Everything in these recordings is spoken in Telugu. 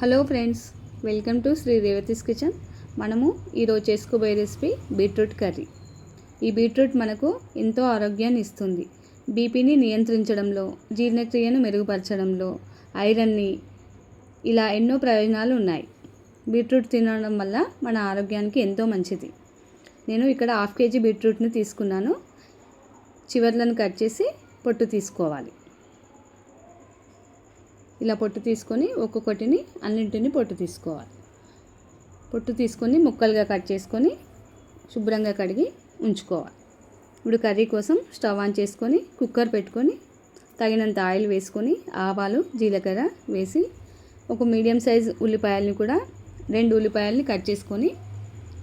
Hello friends, welcome to Shri Revathi's kitchen. మనము ఈరోజు చేసుకోబోయే రెసిపీ బీట్రూట్ కర్రీ. ఈ బీట్రూట్ మనకు ఎంతో ఆరోగ్యాన్ని ఇస్తుంది. బీపీని నియంత్రించడంలో, జీర్ణక్రియను మెరుగుపరచడంలో, ఐరన్ని, ఇలా ఎన్నో ప్రయోజనాలు ఉన్నాయి. బీట్రూట్ తినడం వల్ల మన ఆరోగ్యానికి ఎంతో మంచిది. నేను ఇక్కడ 1/2 kg బీట్రూట్ని తీసుకున్నాను. చివర్లను కట్ చేసి పొట్టు తీసుకోవాలి. ఇలా పొట్టు తీసుకొని ఒక్కొక్కటిని అన్నింటిని పొట్టు తీసుకోవాలి. పొట్టు తీసుకొని ముక్కలుగా కట్ చేసుకొని శుభ్రంగా కడిగి ఉంచుకోవాలి. ఇప్పుడు కర్రీ కోసం స్టవ్ ఆన్ చేసుకొని కుక్కర్ పెట్టుకొని తగినంత ఆయిల్ వేసుకొని ఆవాలు, జీలకర్ర వేసి ఒక మీడియం సైజ్ ఉల్లిపాయలని కూడా 2 ఉల్లిపాయలని కట్ చేసుకొని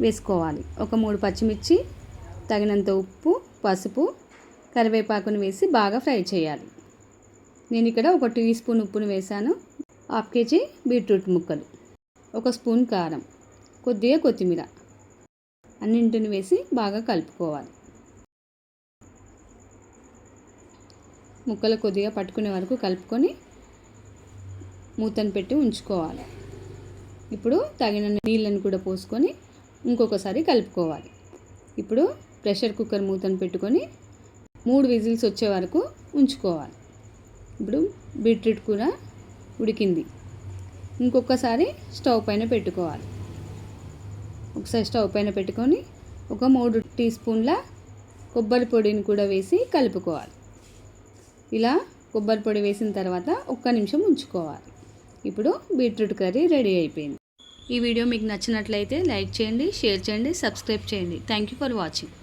వేసుకోవాలి. ఒక 3 పచ్చిమిర్చి, తగినంత ఉప్పు, పసుపు, కరివేపాకును వేసి బాగా ఫ్రై చేయాలి. నేను ఇక్కడ 1 టీ స్పూన్ ఉప్పును వేసాను. 1/2 kg బీట్రూట్ ముక్కలు, 1 స్పూన్ కారం, కొద్దిగా కొత్తిమీర అన్నింటిని వేసి బాగా కలుపుకోవాలి. ముక్కలు కొద్దిగా పట్టుకునే వరకు కలుపుకొని మూతను పెట్టి ఉంచుకోవాలి. ఇప్పుడు తగిన నీళ్ళను కూడా పోసుకొని ఇంకొకసారి కలుపుకోవాలి. ఇప్పుడు ప్రెషర్ కుక్కర్ మూతను పెట్టుకొని 3 విజిల్స్ వచ్చే వరకు ఉంచుకోవాలి. ఇప్పుడు బీట్రూట్ కూర ఉడికింది. ఇంకొకసారి స్టవ్ పైన పెట్టుకోవాలి. ఒకసారి స్టవ్ పైన పెట్టుకొని ఒక 3 టీ స్పూన్ల కొబ్బరి పొడిని కూడా వేసి కలుపుకోవాలి. ఇలా కొబ్బరి పొడి వేసిన తర్వాత 1 నిమిషం ఉంచుకోవాలి. ఇప్పుడు బీట్రూట్ కర్రీ రెడీ అయిపోయింది. ఈ వీడియో మీకు నచ్చినట్లయితే లైక్ చేయండి, షేర్ చేయండి, సబ్స్క్రైబ్ చేయండి. Thank you for watching.